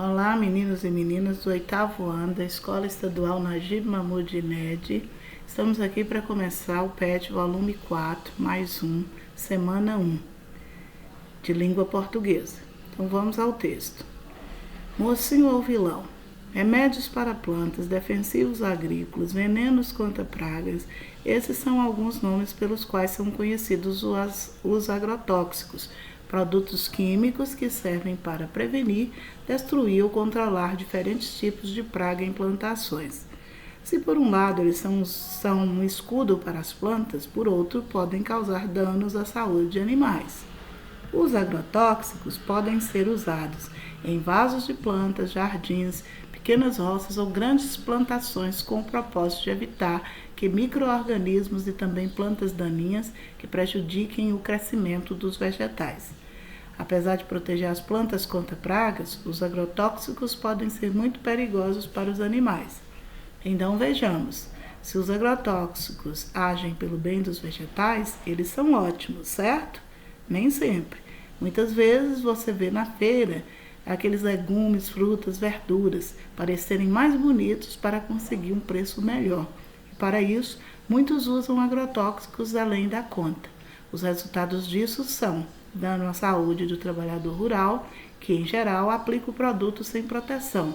Olá, meninos e meninas do 8º ano da Escola Estadual Najib Mahmoud Ined. Estamos aqui para começar o PET volume 4, mais um, semana 1, de língua portuguesa. Então vamos ao texto. Mocinho ou vilão? Remédios para plantas, defensivos agrícolas, venenos contra pragas. Esses são alguns nomes pelos quais são conhecidos os agrotóxicos, produtos químicos que servem para prevenir, destruir ou controlar diferentes tipos de praga em plantações. Se por um lado eles são um escudo para as plantas, por outro podem causar danos à saúde de animais. Os agrotóxicos podem ser usados em vasos de plantas, jardins, pequenas roças ou grandes plantações com o propósito de evitar que micro-organismos e também plantas daninhas que prejudiquem o crescimento dos vegetais. Apesar de proteger as plantas contra pragas, os agrotóxicos podem ser muito perigosos para os animais. Então vejamos, se os agrotóxicos agem pelo bem dos vegetais, eles são ótimos, certo? Nem sempre. Muitas vezes você vê na feira aqueles legumes, frutas, verduras parecerem mais bonitos para conseguir um preço melhor. E para isso, muitos usam agrotóxicos além da conta. Os resultados disso são dano à saúde do trabalhador rural, que em geral aplica o produto sem proteção,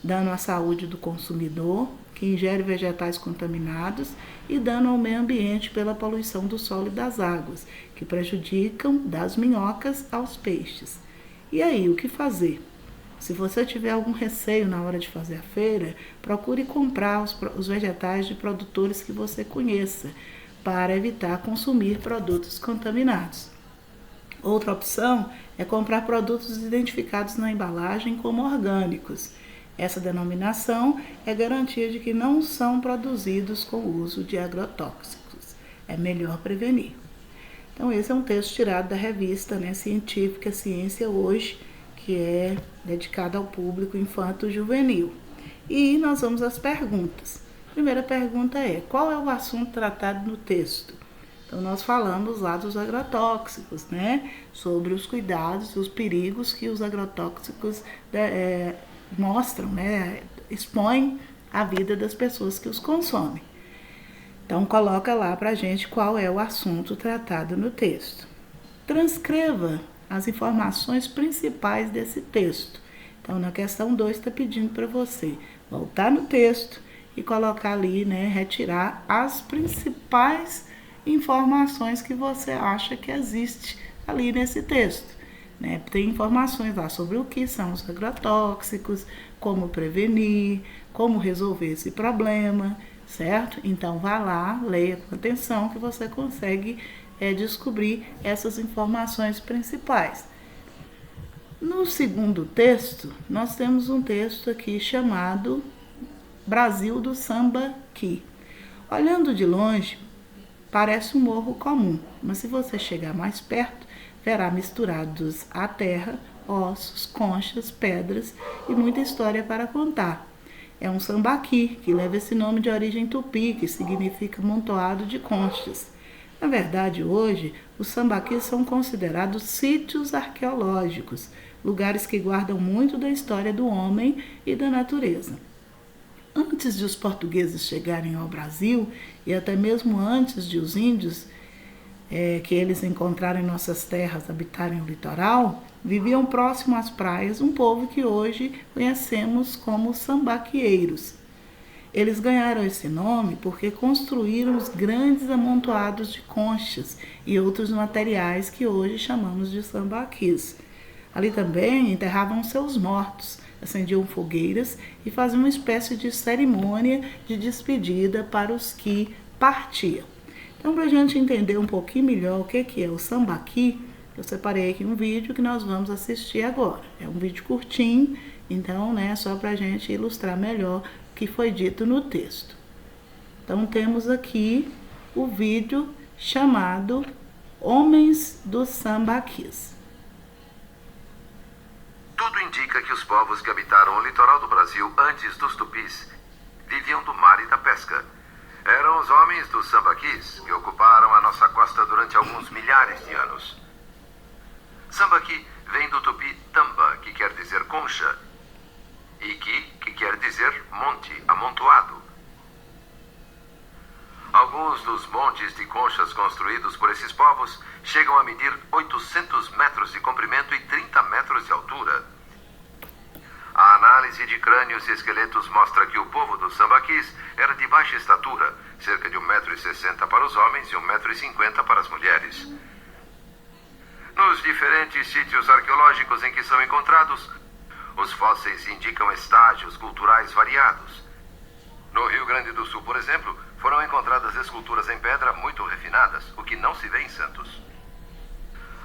dano à saúde do consumidor, que ingere vegetais contaminados, e dano ao meio ambiente pela poluição do solo e das águas, que prejudicam das minhocas aos peixes. E aí, o que fazer? Se você tiver algum receio na hora de fazer a feira, procure comprar os vegetais de produtores que você conheça, para evitar consumir produtos contaminados. Outra opção é comprar produtos identificados na embalagem como orgânicos. Essa denominação é garantia de que não são produzidos com o uso de agrotóxicos. É melhor prevenir. Então, esse é um texto tirado da revista científica Ciência Hoje, que é dedicada ao público infanto-juvenil. E nós vamos às perguntas. A primeira pergunta é: qual é o assunto tratado no texto? Então, nós falamos lá dos agrotóxicos, sobre os cuidados, os perigos que os agrotóxicos mostram, expõem a vida das pessoas que os consomem. Então, coloca lá pra gente qual é o assunto tratado no texto. Transcreva as informações principais desse texto. Então, na questão 2 está pedindo para você voltar no texto e colocar ali, retirar as principais informações que você acha que existe ali nesse texto. Tem informações lá sobre o que são os agrotóxicos, como prevenir, como resolver esse problema, certo? Então vá lá, leia com atenção que você consegue descobrir essas informações principais. No segundo texto, nós temos um texto aqui chamado Brasil do Sambaqui. Olhando de longe, parece um morro comum, mas se você chegar mais perto, verá misturados a terra, ossos, conchas, pedras e muita história para contar. É um sambaqui, que leva esse nome de origem tupi, que significa amontoado de conchas. Na verdade, hoje, os sambaquis são considerados sítios arqueológicos, lugares que guardam muito da história do homem e da natureza. Antes de os portugueses chegarem ao Brasil, e até mesmo antes de os índios que eles encontraram em nossas terras habitarem o litoral, viviam próximo às praias um povo que hoje conhecemos como sambaquieiros. Eles ganharam esse nome porque construíram os grandes amontoados de conchas e outros materiais que hoje chamamos de sambaquis. Ali também enterravam seus mortos, acendiam fogueiras e faziam uma espécie de cerimônia de despedida para os que partiam. Então, para a gente entender um pouquinho melhor o que é o sambaqui, eu separei aqui um vídeo que nós vamos assistir agora. É um vídeo curtinho, então, só para a gente ilustrar melhor o que foi dito no texto. Então, temos aqui o vídeo chamado Homens dos Sambaquis. Tudo indica que os povos que habitaram o litoral do Brasil antes dos tupis viviam do mar e da pesca. Eram os homens dos sambaquis que ocuparam a nossa costa durante alguns milhares de anos. Sambaqui vem do tupi tamba, que quer dizer concha, monte amontoado. Alguns dos montes de conchas construídos por esses povos chegam a medir 800 metros de comprimento e 30 metros de altura. A análise de crânios e esqueletos mostra que o povo dos sambaquis era de baixa estatura, cerca de 1,60 m para os homens e 1,50 m para as mulheres. Nos diferentes sítios arqueológicos em que são encontrados, os fósseis indicam estágios culturais variados. No Rio Grande do Sul, por exemplo, foram encontradas esculturas em pedra muito refinadas, o que não se vê em Santos.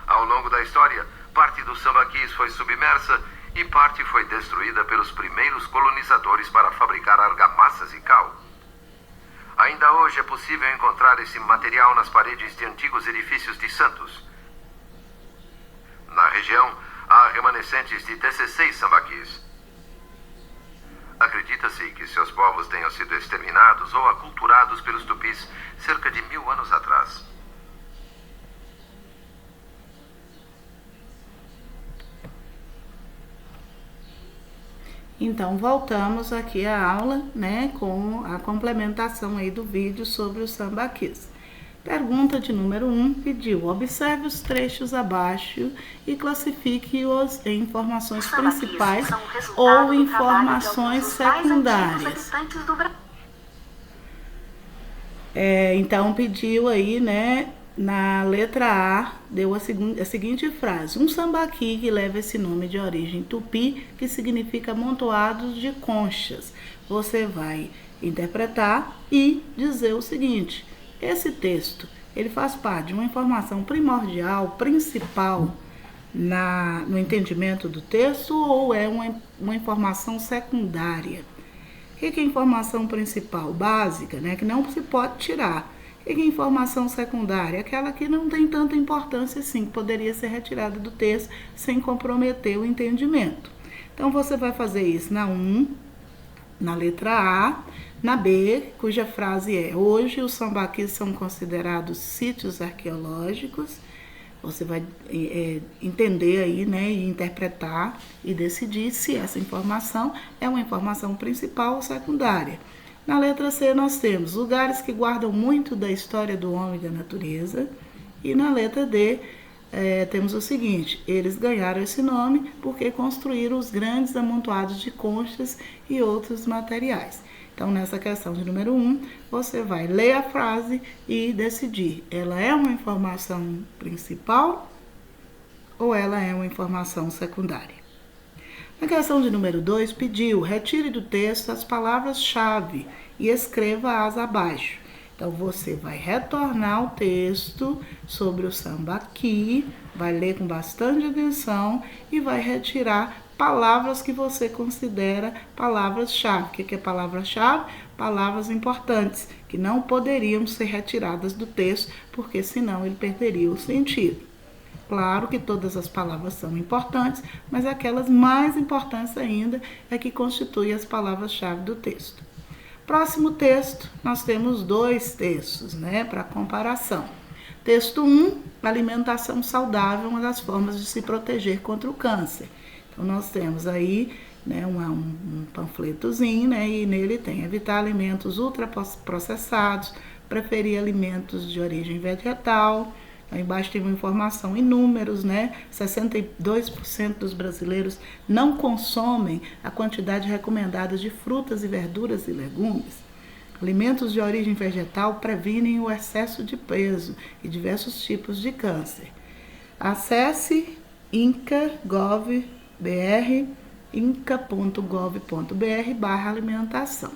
Ao longo da história, parte dos sambaquis foi submersa e parte foi destruída pelos primeiros colonizadores para fabricar argamassas e cal. Ainda hoje é possível encontrar esse material nas paredes de antigos edifícios de Santos. Na região, há remanescentes de 16 sambaquis. Acredita-se que seus povos tenham sido exterminados ou aculturados pelos tupis cerca de 1000 anos atrás. Então, voltamos aqui à aula, né, com a complementação aí do vídeo sobre os sambaquis. Pergunta de número 1 pediu: observe os trechos abaixo e classifique-os em informações principais ou informações secundárias. Então, pediu aí, né, na letra A, deu a seguinte frase: um sambaqui que leva esse nome de origem tupi, que significa amontoados de conchas. Você vai interpretar e dizer o seguinte: esse texto, ele faz parte de uma informação primordial, principal no entendimento do texto, ou é uma informação secundária? O que é informação principal? Básica, né? Que não se pode tirar. O que é informação secundária? Aquela que não tem tanta importância assim, que poderia ser retirada do texto sem comprometer o entendimento. Então, você vai fazer isso na 1, na letra A, na B, cuja frase é: hoje os sambaquis são considerados sítios arqueológicos. Você vai entender aí, né, e interpretar e decidir se essa informação é uma informação principal ou secundária. Na letra C, nós temos lugares que guardam muito da história do homem e da natureza. E na letra D, temos o seguinte: eles ganharam esse nome porque construíram os grandes amontoados de conchas e outros materiais. Então, nessa questão de número 1, você vai ler a frase e decidir: ela é uma informação principal ou ela é uma informação secundária. Na questão de número 2, pediu: retire do texto as palavras-chave e escreva-as abaixo. Então, você vai retornar ao texto sobre o sambaqui, vai ler com bastante atenção e vai retirar palavras que você considera palavras-chave. O que é palavra-chave? Palavras importantes, que não poderiam ser retiradas do texto, porque senão ele perderia o sentido. Claro que todas as palavras são importantes, mas aquelas mais importantes ainda é que constituem as palavras-chave do texto. Próximo texto, nós temos 2 textos, né, para comparação. Texto 1, alimentação saudável, uma das formas de se proteger contra o câncer. Então, nós temos aí, né, um panfletozinho, né, e nele tem: evitar alimentos ultraprocessados, preferir alimentos de origem vegetal. Aí embaixo tem uma informação em números, né? 62% dos brasileiros não consomem a quantidade recomendada de frutas e verduras e legumes. Alimentos de origem vegetal previnem o excesso de peso e diversos tipos de câncer. Acesse inca.gov.br, inca.gov.br/alimentação.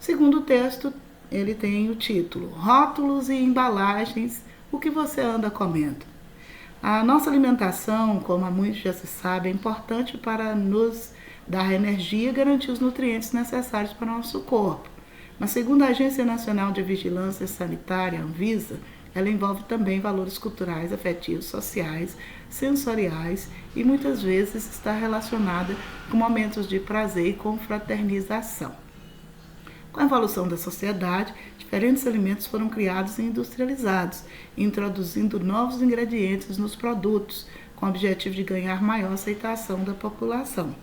Segundo texto, ele tem o título: rótulos e embalagens, o que você anda comendo. A nossa alimentação, como há muito já se sabe, é importante para nos dar energia e garantir os nutrientes necessários para o nosso corpo. Mas, segundo a Agência Nacional de Vigilância Sanitária, Anvisa, ela envolve também valores culturais, afetivos, sociais, sensoriais e muitas vezes está relacionada com momentos de prazer e confraternização. Com a evolução da sociedade, diferentes alimentos foram criados e industrializados, introduzindo novos ingredientes nos produtos, com o objetivo de ganhar maior aceitação da população.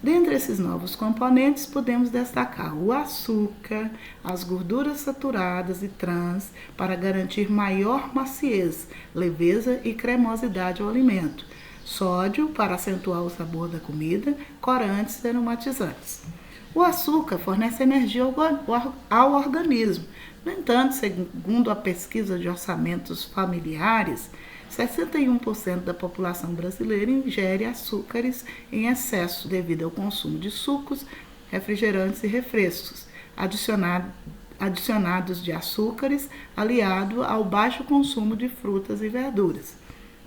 Dentre esses novos componentes, podemos destacar o açúcar, as gorduras saturadas e trans, para garantir maior maciez, leveza e cremosidade ao alimento, sódio, para acentuar o sabor da comida, corantes e aromatizantes. O açúcar fornece energia ao organismo. No entanto, segundo a pesquisa de orçamentos familiares, 61% da população brasileira ingere açúcares em excesso devido ao consumo de sucos, refrigerantes e refrescos, adicionados de açúcares, aliado ao baixo consumo de frutas e verduras.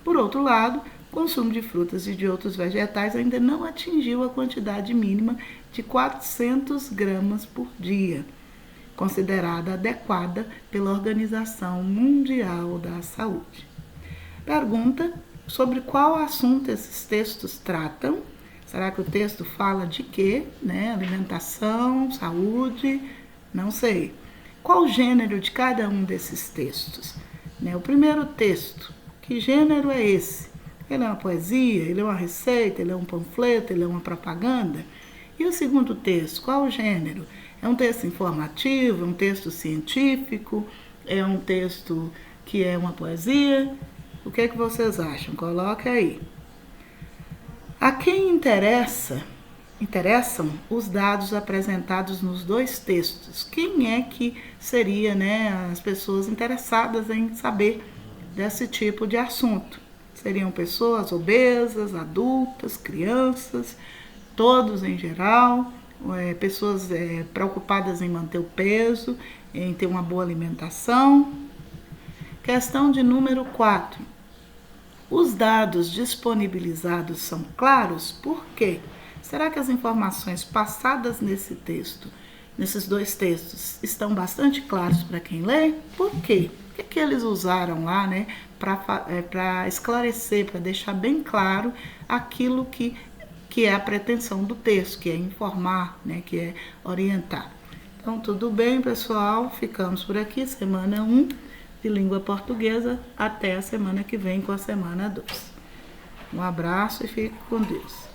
Por outro lado, o consumo de frutas e de outros vegetais ainda não atingiu a quantidade mínima de 400 gramas por dia, considerada adequada pela Organização Mundial da Saúde. Pergunta sobre qual assunto esses textos tratam. Será que o texto fala de quê? Alimentação, saúde, não sei. Qual o gênero de cada um desses textos? O primeiro texto, que gênero é esse? Ele é uma poesia, ele é uma receita, ele é um panfleto, ele é uma propaganda? E o segundo texto, qual o gênero? É um texto informativo, é um texto científico, é um texto que é uma poesia? O que vocês acham? Coloque aí. A quem interessam os dados apresentados nos dois textos? Quem é que seria, as pessoas interessadas em saber desse tipo de assunto? Seriam pessoas obesas, adultas, crianças, todos em geral, pessoas preocupadas em manter o peso, em ter uma boa alimentação. Questão de número 4. Os dados disponibilizados são claros? Por quê? Será que as informações passadas nesses dois textos, estão bastante claros para quem lê? Por quê? O que eles usaram lá, para esclarecer, para deixar bem claro aquilo que é a pretensão do texto, que é informar, que é orientar. Então, tudo bem, pessoal? Ficamos por aqui, semana 1 de língua portuguesa, até a semana que vem com a semana 2. Um abraço e fique com Deus.